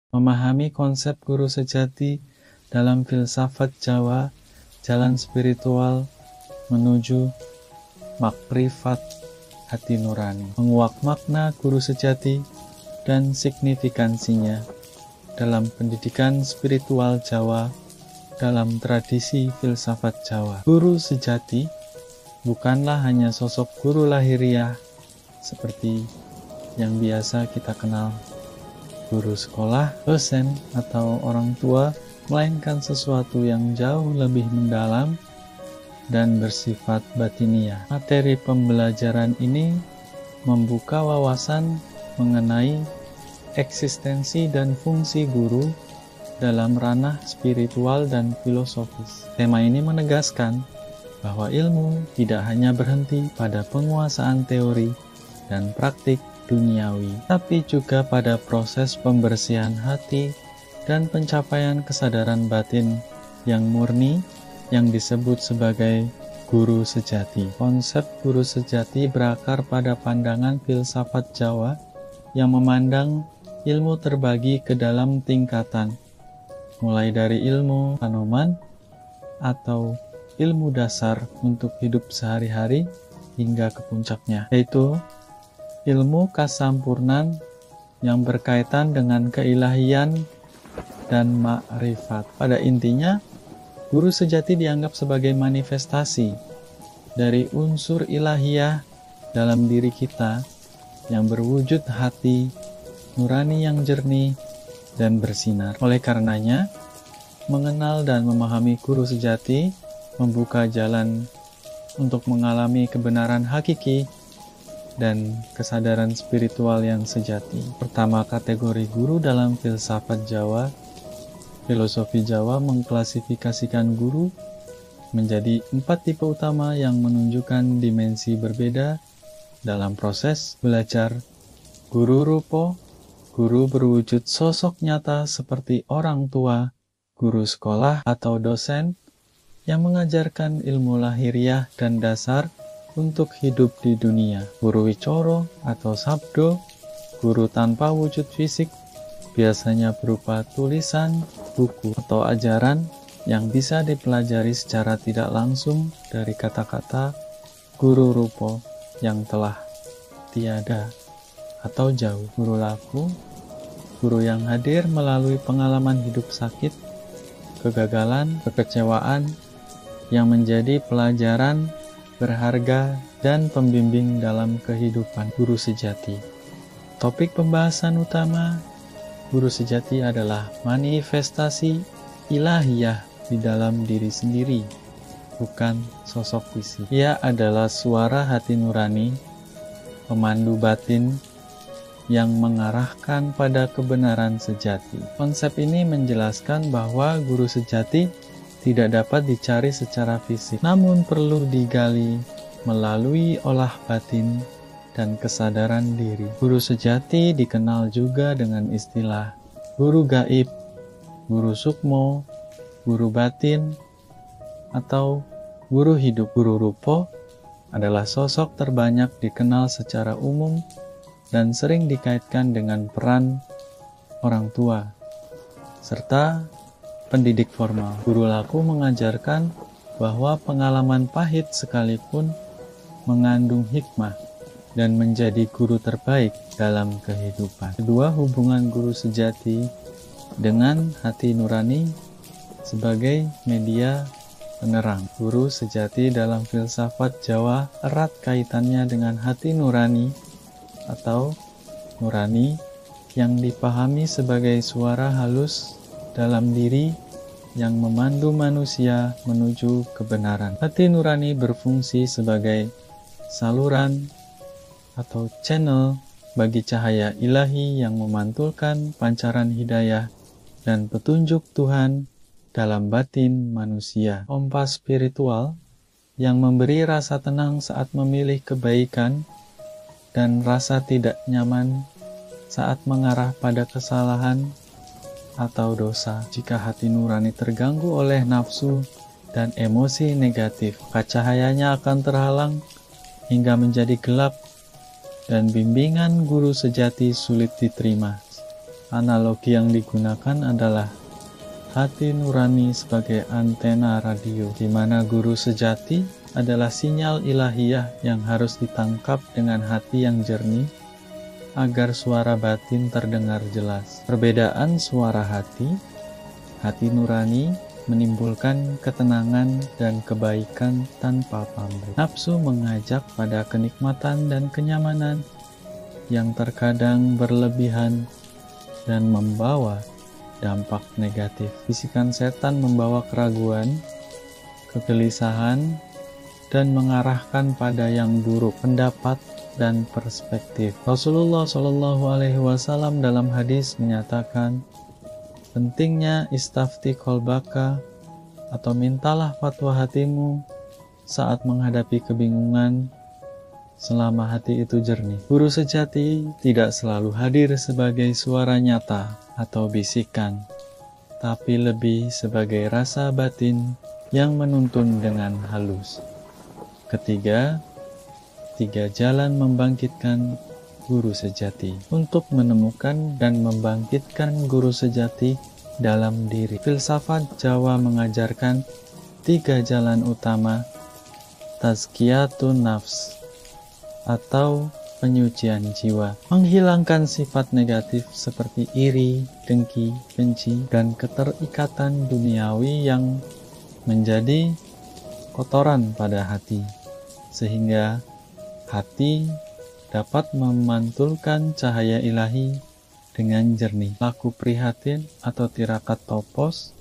Memahami konsep guru sejati dalam filsafat Jawa, jalan spiritual menuju makrifat hati nurani. Menguak makna guru sejati dan signifikansinya dalam pendidikan spiritual Jawa dalam tradisi filsafat Jawa. Guru sejati bukanlah hanya sosok guru lahiriah seperti yang biasa kita kenal, guru sekolah, dosen, atau orang tua, melainkan sesuatu yang jauh lebih mendalam dan bersifat batiniah. Materi pembelajaran ini membuka wawasan mengenai eksistensi dan fungsi guru dalam ranah spiritual dan filosofis. Tema ini menegaskan bahwa ilmu tidak hanya berhenti pada penguasaan teori dan praktik duniawi, tapi juga pada proses pembersihan hati dan pencapaian kesadaran batin yang murni yang disebut sebagai guru sejati. Konsep guru sejati berakar pada pandangan filsafat Jawa yang memandang ilmu terbagi ke dalam tingkatan, mulai dari ilmu Kanoman atau ilmu dasar untuk hidup sehari-hari hingga ke puncaknya, yaitu ilmu kasampurnan yang berkaitan dengan keilahian dan makrifat. Pada intinya, guru sejati dianggap sebagai manifestasi dari unsur ilahiyah dalam diri kita yang berwujud hati nurani yang jernih dan bersinar. Oleh karenanya, mengenal dan memahami guru sejati membuka jalan untuk mengalami kebenaran hakiki dan kesadaran spiritual yang sejati. Pertama, kategori guru dalam filsafat Jawa. Filosofi Jawa mengklasifikasikan guru menjadi 4 tipe utama yang menunjukkan dimensi berbeda dalam proses belajar. Guru rupa, guru berwujud sosok nyata seperti orang tua, guru sekolah atau dosen yang mengajarkan ilmu lahiriah dan dasar untuk hidup di dunia. Guru wicoro atau sabdo, guru tanpa wujud fisik, biasanya berupa tulisan, buku, atau ajaran yang bisa dipelajari secara tidak langsung dari kata-kata guru rupa yang telah tiada atau jauh. Guru laku, guru yang hadir melalui pengalaman hidup sakit, kegagalan, kekecewaan, yang menjadi pelajaran berharga dan pembimbing dalam kehidupan. Guru sejati. Topik pembahasan utama guru sejati adalah manifestasi ilahiyah di dalam diri sendiri, bukan sosok fisik. Ia adalah suara hati nurani, pemandu batin yang mengarahkan pada kebenaran sejati. Konsep ini menjelaskan bahwa guru sejati tidak dapat dicari secara fisik, namun perlu digali melalui olah batin dan kesadaran diri. Guru sejati dikenal juga dengan istilah guru gaib, guru sukmo, guru batin, atau guru hidup. Guru rupa adalah sosok terbanyak dikenal secara umum dan sering dikaitkan dengan peran orang tua, serta pendidik formal. Guru laku mengajarkan bahwa pengalaman pahit sekalipun mengandung hikmah dan menjadi guru terbaik dalam kehidupan. Kedua, hubungan guru sejati dengan hati nurani sebagai media penerang. Guru sejati dalam filsafat Jawa erat kaitannya dengan hati nurani atau nurani yang dipahami sebagai suara halus dalam diri yang memandu manusia menuju kebenaran. Hati nurani berfungsi sebagai saluran atau channel bagi cahaya ilahi yang memantulkan pancaran hidayah dan petunjuk Tuhan dalam batin manusia. Kompas spiritual yang memberi rasa tenang saat memilih kebaikan dan rasa tidak nyaman saat mengarah pada kesalahan atau dosa. Jika hati nurani terganggu oleh nafsu dan emosi negatif, cahayanya akan terhalang hingga menjadi gelap dan bimbingan guru sejati sulit diterima. Analogi yang digunakan adalah hati nurani sebagai antena radio, di mana guru sejati adalah sinyal ilahiyah yang harus ditangkap dengan hati yang jernih agar suara batin terdengar jelas. Perbedaan suara hati nurani menimbulkan ketenangan dan kebaikan tanpa pamrih. Nafsu mengajak pada kenikmatan dan kenyamanan yang terkadang berlebihan dan membawa dampak negatif. Bisikan setan membawa keraguan, kegelisahan, dan mengarahkan pada yang buruk, pendapat dan perspektif. Rasulullah Shallallahu Alaihi Wasallam dalam hadis menyatakan, pentingnya istafti kolbaka atau mintalah fatwa hatimu saat menghadapi kebingungan selama hati itu jernih. Guru sejati tidak selalu hadir sebagai suara nyata atau bisikan, tapi lebih sebagai rasa batin yang menuntun dengan halus. Ketiga, 3 jalan membangkitkan guru sejati. Untuk menemukan dan membangkitkan guru sejati dalam diri, filsafat Jawa mengajarkan 3 jalan utama tazkiyatun nafs atau penyucian jiwa, menghilangkan sifat negatif seperti iri, dengki, benci, dan keterikatan duniawi yang menjadi kotoran pada hati, sehingga hati dapat memantulkan cahaya ilahi dengan jernih. Laku prihatin atau tirakat topos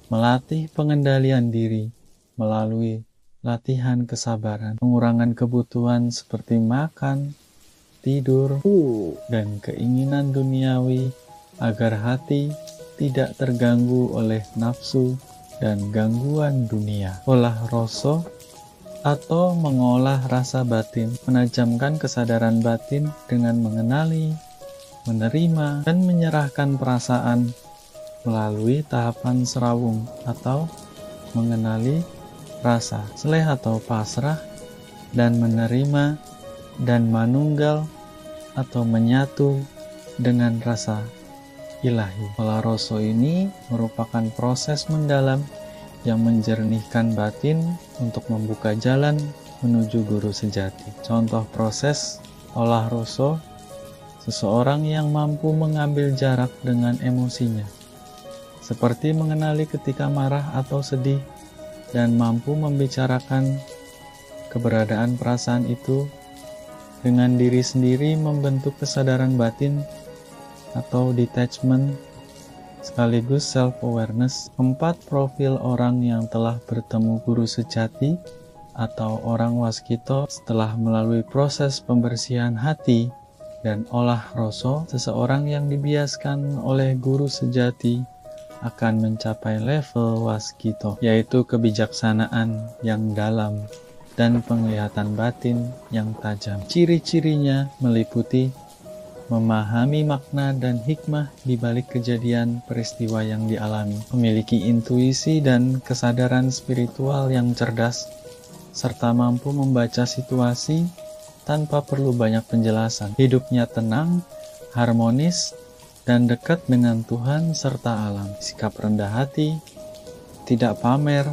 melatih pengendalian diri melalui latihan kesabaran, pengurangan kebutuhan seperti makan, tidur, dan keinginan duniawi agar hati tidak terganggu oleh nafsu dan gangguan dunia. Olah rasa atau mengolah rasa batin, menajamkan kesadaran batin dengan mengenali, menerima, dan menyerahkan perasaan melalui tahapan serawung atau mengenali rasa, seleh atau pasrah, dan menerima dan manunggal atau menyatu dengan rasa ilahi. Olah rasa ini merupakan proses mendalam yang menjernihkan batin untuk membuka jalan menuju guru sejati. Contoh proses olah rasa, seseorang yang mampu mengambil jarak dengan emosinya, seperti mengenali ketika marah atau sedih, dan mampu membicarakan keberadaan perasaan itu dengan diri sendiri, membentuk kesadaran batin atau detachment sekaligus self-awareness. 4 profil orang yang telah bertemu guru sejati atau orang waskito setelah melalui proses pembersihan hati dan olah rasa. Seseorang yang dibiaskan oleh guru sejati akan mencapai level waskito, yaitu kebijaksanaan yang dalam dan penglihatan batin yang tajam. Ciri-cirinya meliputi memahami makna dan hikmah di balik kejadian peristiwa yang dialami, memiliki intuisi dan kesadaran spiritual yang cerdas, serta mampu membaca situasi tanpa perlu banyak penjelasan. Hidupnya tenang, harmonis, dan dekat dengan Tuhan serta alam. Sikap rendah hati, tidak pamer,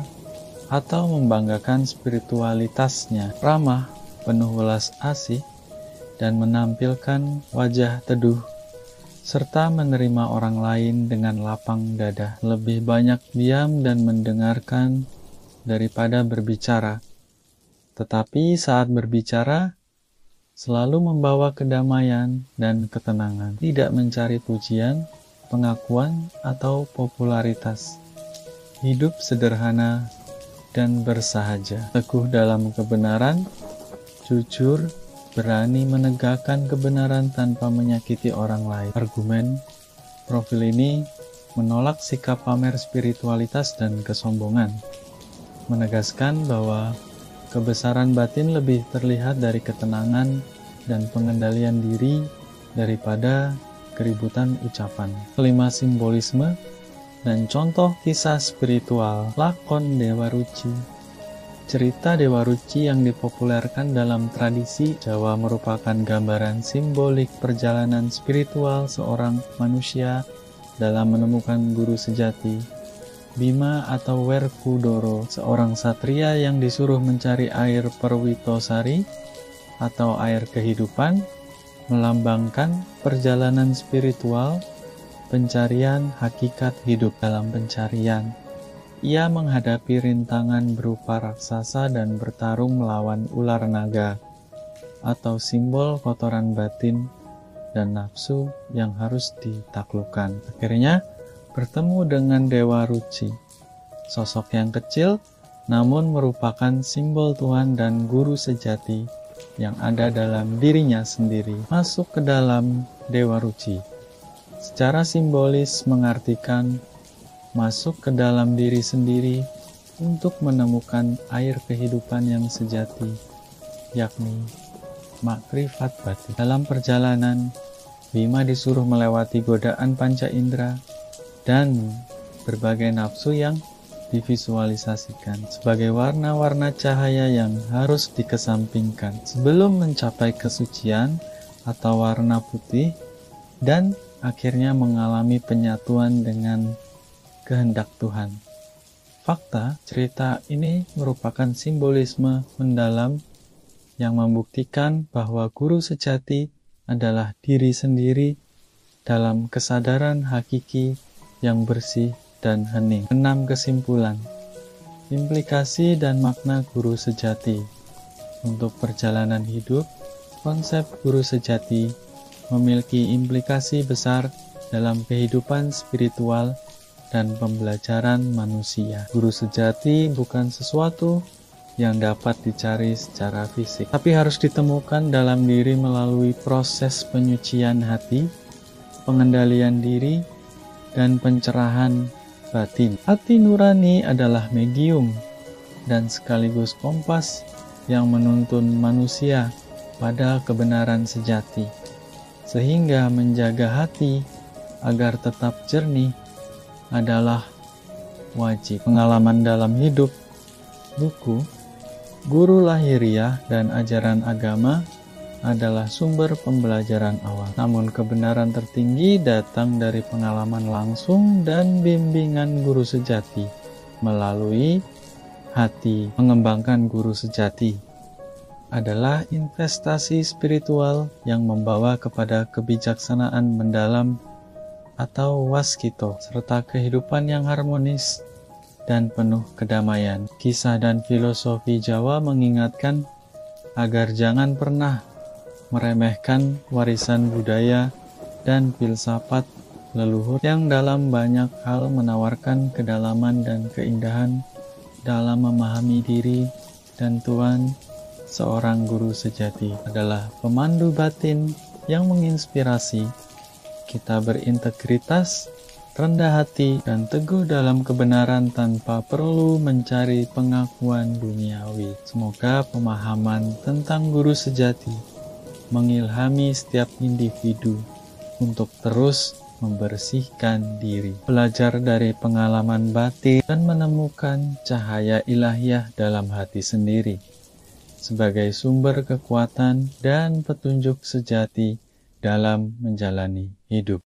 atau membanggakan spiritualitasnya, ramah, penuh welas asih, dan menampilkan wajah teduh, serta menerima orang lain dengan lapang dada. Lebih banyak diam dan mendengarkan daripada berbicara, tetapi saat berbicara selalu membawa kedamaian dan ketenangan, tidak mencari pujian, pengakuan, atau popularitas. Hidup sederhana dan bersahaja, teguh dalam kebenaran, jujur, berani menegakkan kebenaran tanpa menyakiti orang lain. Argumen profil ini menolak sikap pamer spiritualitas dan kesombongan, menegaskan bahwa kebesaran batin lebih terlihat dari ketenangan dan pengendalian diri daripada keributan ucapan. Kelima, simbolisme dan contoh kisah spiritual. Lakon Dewa Ruci Cerita Dewa Ruci yang dipopulerkan dalam tradisi Jawa merupakan gambaran simbolik perjalanan spiritual seorang manusia dalam menemukan guru sejati. Bima atau Werkudara, seorang satria yang disuruh mencari air Perwitosari atau air kehidupan, melambangkan perjalanan spiritual, pencarian hakikat hidup. Dalam pencarian, ia menghadapi rintangan berupa raksasa dan bertarung melawan ular naga, atau simbol kotoran batin dan nafsu yang harus ditaklukkan. Akhirnya, bertemu dengan Dewa Ruci, sosok yang kecil namun merupakan simbol Tuhan dan guru sejati yang ada dalam dirinya sendiri. Masuk ke dalam Dewa Ruci secara simbolis mengartikan masuk ke dalam diri sendiri untuk menemukan air kehidupan yang sejati, yakni makrifat batin. Dalam perjalanan, Bima disuruh melewati godaan panca indera dan berbagai nafsu yang divisualisasikan sebagai warna-warna cahaya yang harus dikesampingkan sebelum mencapai kesucian atau warna putih dan akhirnya mengalami penyatuan dengan kehendak Tuhan. Fakta, cerita ini merupakan simbolisme mendalam yang membuktikan bahwa guru sejati adalah diri sendiri dalam kesadaran hakiki yang bersih dan hening. 6 kesimpulan, implikasi dan makna guru sejati. Untuk perjalanan hidup, konsep guru sejati memiliki implikasi besar dalam kehidupan spiritual dan pembelajaran manusia. Guru sejati bukan sesuatu yang dapat dicari secara fisik, tapi harus ditemukan dalam diri melalui proses penyucian hati, pengendalian diri, dan pencerahan batin. Hati nurani adalah medium dan sekaligus kompas yang menuntun manusia pada kebenaran sejati, sehingga menjaga hati agar tetap jernih adalah wajib. Pengalaman dalam hidup, buku, guru lahiriah, dan ajaran agama adalah sumber pembelajaran awal. Namun kebenaran tertinggi datang dari pengalaman langsung dan bimbingan guru sejati melalui hati. Mengembangkan guru sejati adalah investasi spiritual yang membawa kepada kebijaksanaan mendalam atau waskito, serta kehidupan yang harmonis dan penuh kedamaian. Kisah dan filosofi Jawa mengingatkan agar jangan pernah meremehkan warisan budaya dan filsafat leluhur yang dalam banyak hal menawarkan kedalaman dan keindahan dalam memahami diri dan Tuhan. Seorang guru sejati adalah pemandu batin yang menginspirasi kita berintegritas, rendah hati, dan teguh dalam kebenaran tanpa perlu mencari pengakuan duniawi. Semoga pemahaman tentang guru sejati mengilhami setiap individu untuk terus membersihkan diri, belajar dari pengalaman batin, dan menemukan cahaya ilahiyah dalam hati sendiri sebagai sumber kekuatan dan petunjuk sejati dalam menjalani hidup.